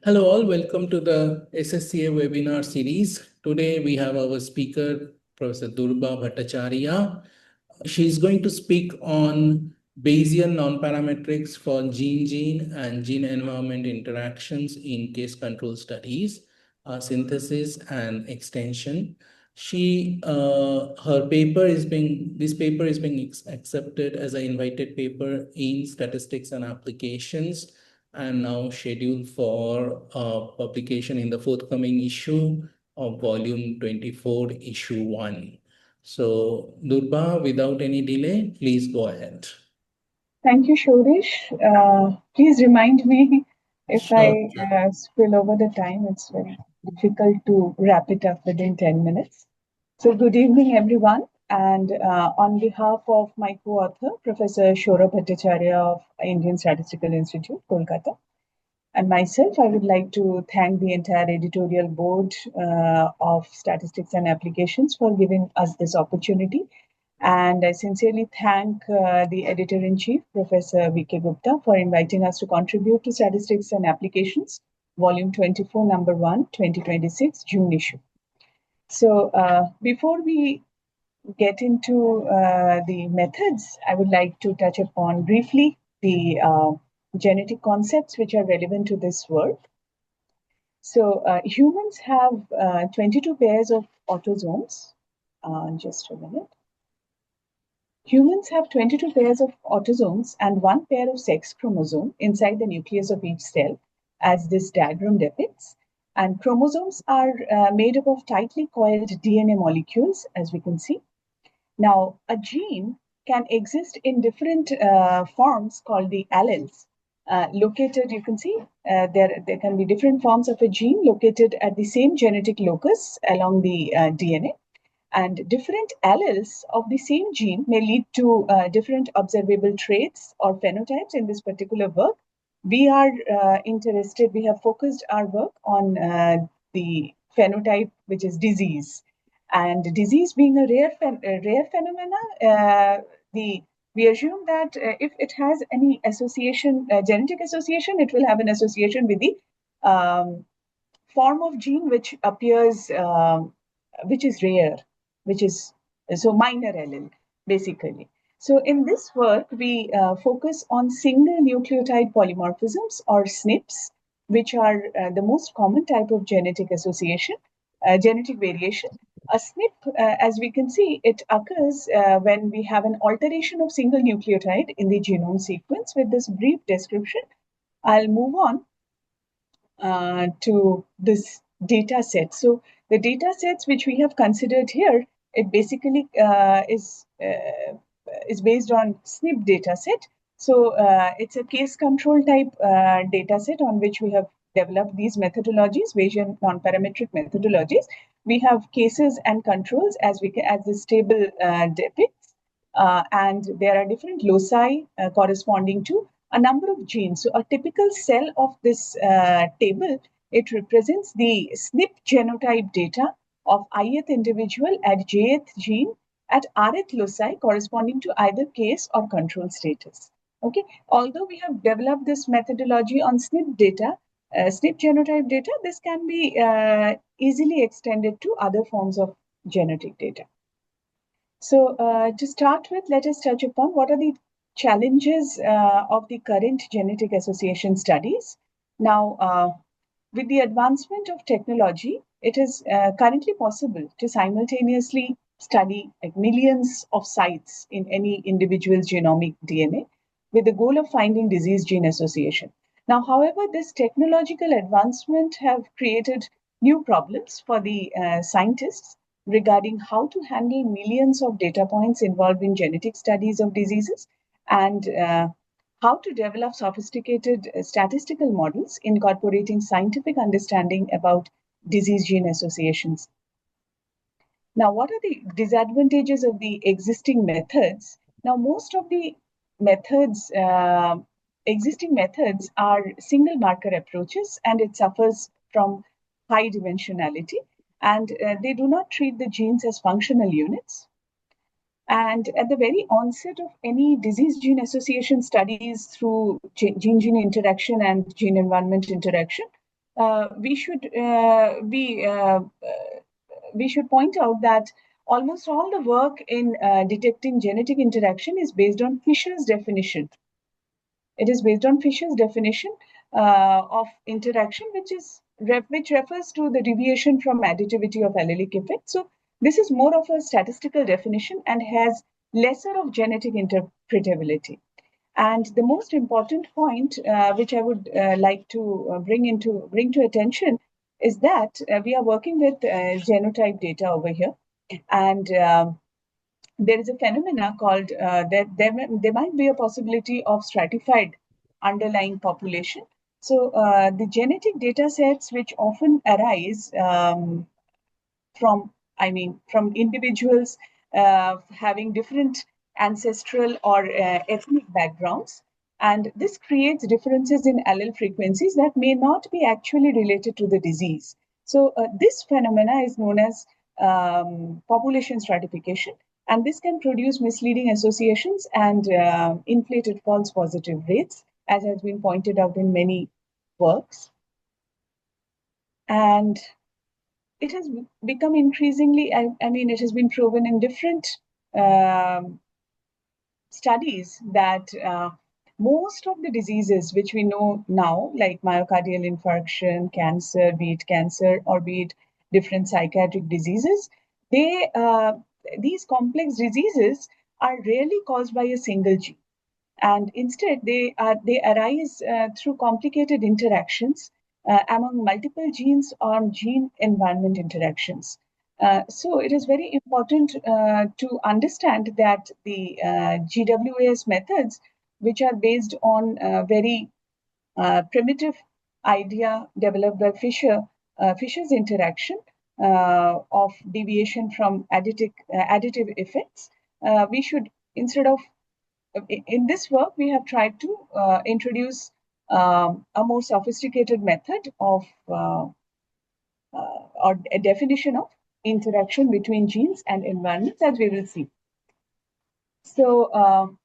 Hello all, welcome to the SSCA webinar series. Today we have our speaker, Professor Durba Bhattacharya. She's going to speak on Bayesian nonparametrics for gene-gene and gene-environment interactions in case control studies, synthesis and extension. This paper is being accepted as an invited paper in statistics and applications, and now scheduled for publication in the forthcoming issue of volume 24, issue 1. So, Durba, without any delay, please go ahead. Thank you, Shorish. Please remind me if Sure. I spill over the time. It's very difficult to wrap it up within 10 minutes. So, good evening, everyone. And on behalf of my co-author, Professor Sourabh Bhattacharya of Indian Statistical Institute, Kolkata, and myself, I would like to thank the entire editorial board of Statistics and Applications for giving us this opportunity. And I sincerely thank the editor-in-chief, Professor V.K. Gupta, for inviting us to contribute to Statistics and Applications, Volume 24, Number 1, 2026, June issue. So before we get into the methods, I would like to touch upon briefly the genetic concepts which are relevant to this work. So humans have 22 pairs of autosomes. Just a minute. Humans have 22 pairs of autosomes and 1 pair of sex chromosome inside the nucleus of each cell, as this diagram depicts. And chromosomes are made up of tightly coiled DNA molecules, as we can see. Now, a gene can exist in different forms called the alleles. Located, you can see, there can be different forms of a gene located at the same genetic locus along the DNA. And different alleles of the same gene may lead to different observable traits or phenotypes in this particular work. We are we have focused our work on the phenotype, which is disease. And disease being a rare phenomena, we assume that if it has any association, genetic association, it will have an association with the form of gene which appears, which is rare, which is so minor allele, basically. So in this work, we focus on single nucleotide polymorphisms or SNPs, which are the most common type of genetic association, genetic variation. A SNP, as we can see, it occurs when we have an alteration of single nucleotide in the genome sequence. With this brief description, I'll move on to this data set. So the data sets which we have considered here, it basically is based on SNP data set. So it's a case control type data set on which we have developed these methodologies, Bayesian non-parametric methodologies. We have cases and controls as this table depicts, and there are different loci corresponding to a number of genes. So a typical cell of this table, it represents the SNP genotype data of ith individual at jth gene at rth loci corresponding to either case or control status. Okay. Although we have developed this methodology on SNP data, SNP genotype data, this can be easily extended to other forms of genetic data. So to start with, let us touch upon what are the challenges of the current genetic association studies. Now, with the advancement of technology, it is currently possible to simultaneously study like millions of sites in any individual's genomic DNA with the goal of finding disease gene association. Now, however, this technological advancement have created new problems for the scientists regarding how to handle millions of data points involved in genetic studies of diseases and how to develop sophisticated statistical models incorporating scientific understanding about disease gene associations. Now, what are the disadvantages of the existing methods? Now, most of the methods, existing methods are single marker approaches, and it suffers from high dimensionality, and they do not treat the genes as functional units. And at the very onset of any disease gene association studies through gene-gene interaction and gene environment interaction, we should point out that almost all the work in detecting genetic interaction is based on Fisher's definition. It is based on Fisher's definition of interaction, which refers to the deviation from additivity of allelic effect. So this is more of a statistical definition and has lesser of genetic interpretability. And the most important point, which I would like to bring to attention, is that we are working with genotype data over here, and there is a phenomena called there might be a possibility of stratified underlying population. So the genetic data sets which often arise from individuals having different ancestral or ethnic backgrounds. And this creates differences in allele frequencies that may not be actually related to the disease. So this phenomena is known as population stratification. And this can produce misleading associations and inflated false positive rates, as has been pointed out in many works. And it has become increasingly, it has been proven in different studies that most of the diseases which we know now, like myocardial infarction, cancer, be it cancer or be it different psychiatric diseases, these complex diseases are rarely caused by a single gene. And instead, they arise through complicated interactions among multiple genes or gene-environment interactions. So it is very important to understand that the GWAS methods, which are based on very primitive idea developed by Fisher's interaction of deviation from additive effects, we should, instead of in this work, we have tried to introduce a more sophisticated method of or a definition of interaction between genes and environments, as we will see. So,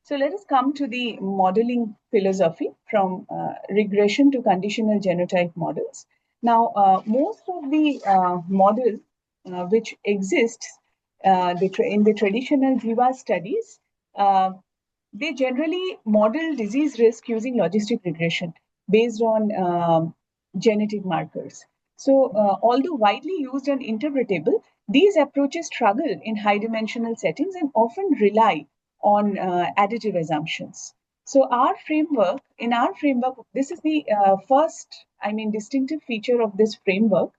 so let us come to the modeling philosophy from regression to conditional genotype models. Now, most of the models which exists in the traditional Jiva studies, they generally model disease risk using logistic regression based on genetic markers. So, although widely used and interpretable, these approaches struggle in high dimensional settings and often rely on additive assumptions. So in our framework, this is the first, distinctive feature of this framework.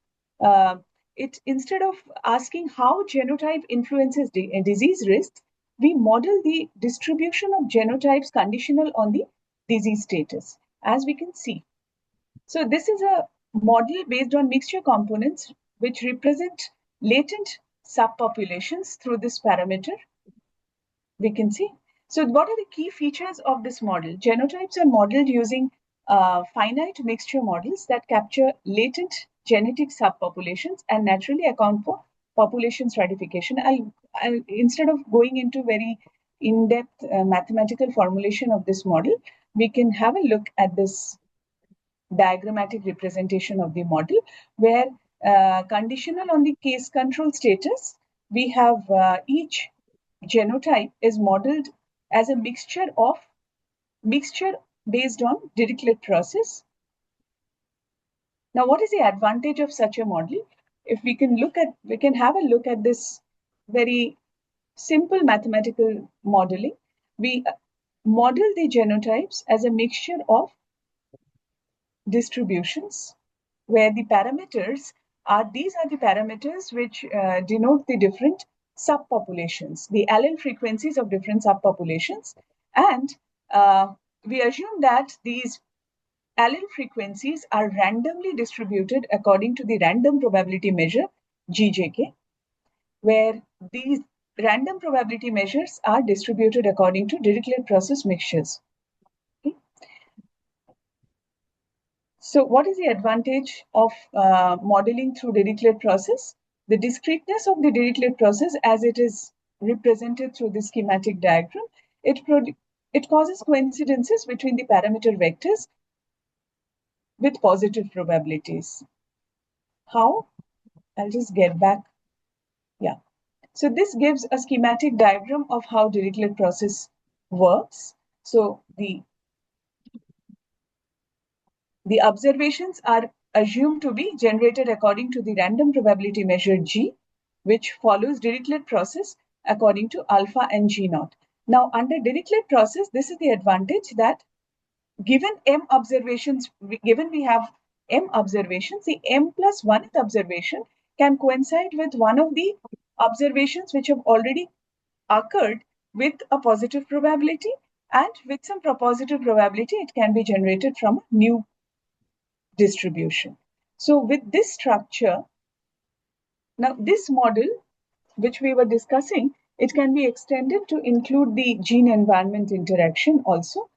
Instead of asking how genotype influences disease risks, we model the distribution of genotypes conditional on the disease status, as we can see. So this is a model based on mixture components which represent latent subpopulations through this parameter. We can see. So what are the key features of this model? Genotypes are modeled using finite mixture models that capture latent genetic subpopulations and naturally account for population stratification. I'll instead of going into very in-depth mathematical formulation of this model, we can have a look at this diagrammatic representation of the model, where conditional on the case control status, we have each genotype is modeled as a mixture based on Dirichlet process. Now, what is the advantage of such a model? If we can have a look at this very simple mathematical modeling. We model the genotypes as a mixture of distributions, where the parameters these are the parameters which denote the different subpopulations, the allele frequencies of different subpopulations. And we assume that these allele frequencies are randomly distributed according to the random probability measure, GJK, where these random probability measures are distributed according to Dirichlet process mixtures. Okay. So what is the advantage of modeling through Dirichlet process? The discreteness of the Dirichlet process, as it is represented through the schematic diagram, it causes coincidences between the parameter vectors with positive probabilities. How? I'll just get back. Yeah. So this gives a schematic diagram of how Dirichlet process works. So the observations are assumed to be generated according to the random probability measure G, which follows Dirichlet process according to alpha and G naught. Now, under Dirichlet process, this is the advantage that given M observations, given we have M observations, the M plus 1th observation can coincide with one of the observations which have already occurred with a positive probability, and with some positive probability, it can be generated from a new distribution. So with this structure, now this model, which we were discussing, it can be extended to include the gene-environment interaction also.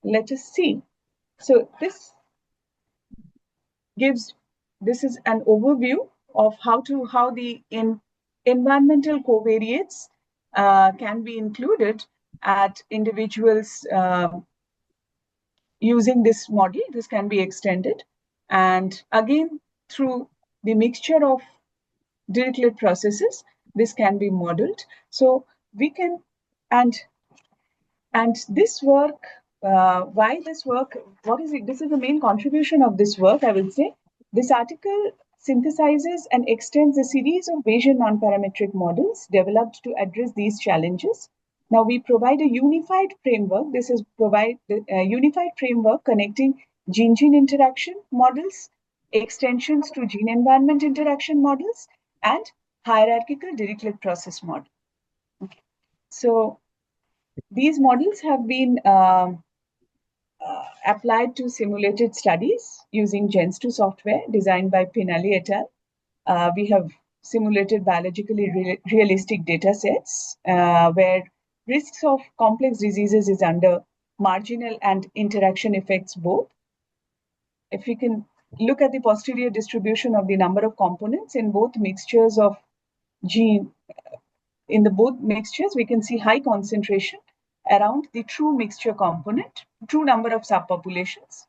Let us see. So this is an overview of how the environmental covariates can be included at individuals using this model. This can be extended, and again through the mixture of Dirichlet processes, this can be modeled. So we can, and this work, why this work, what is it? This is the main contribution of this work, I will say. This article synthesizes and extends a series of Bayesian non-parametric models developed to address these challenges. Now we provide a unified framework. This is provide a unified framework connecting gene-gene interaction models, extensions to gene-environment interaction models, and hierarchical Dirichlet process model. Okay. So these models have been applied to simulated studies using Gens2 software designed by Pinali et al. We have simulated biologically realistic data sets where risks of complex diseases is under marginal and interaction effects both. If we can look at the posterior distribution of the number of components in both mixtures of gene, in the both mixtures, we can see high concentration around the true mixture component, true number of subpopulations.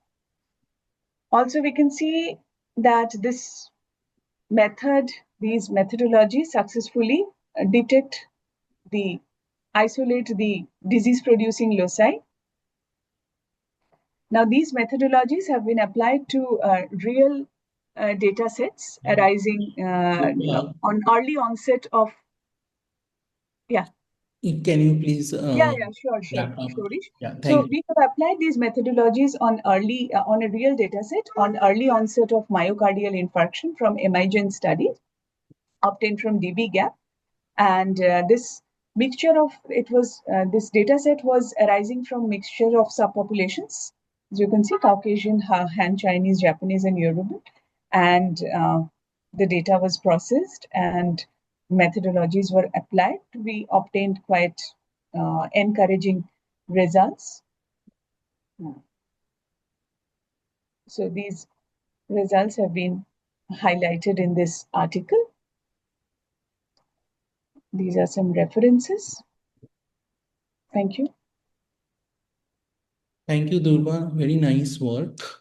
Also, we can see that this method, these methodologies successfully isolate the disease-producing loci. Now, these methodologies have been applied to real data sets arising on early onset of, yeah. Can you please Sure, Shorish. So we have applied these methodologies on on a real data set on early onset of myocardial infarction from MIGen studies obtained from dbGaP, and this mixture of this data set was arising from mixture of subpopulations. As you can see, Caucasian, Han Chinese, Japanese, and Yoruban, and the data was processed and methodologies were applied. We obtained quite encouraging results. So these results have been highlighted in this article. These are some references. Thank you. Thank you, Durba. Very nice work.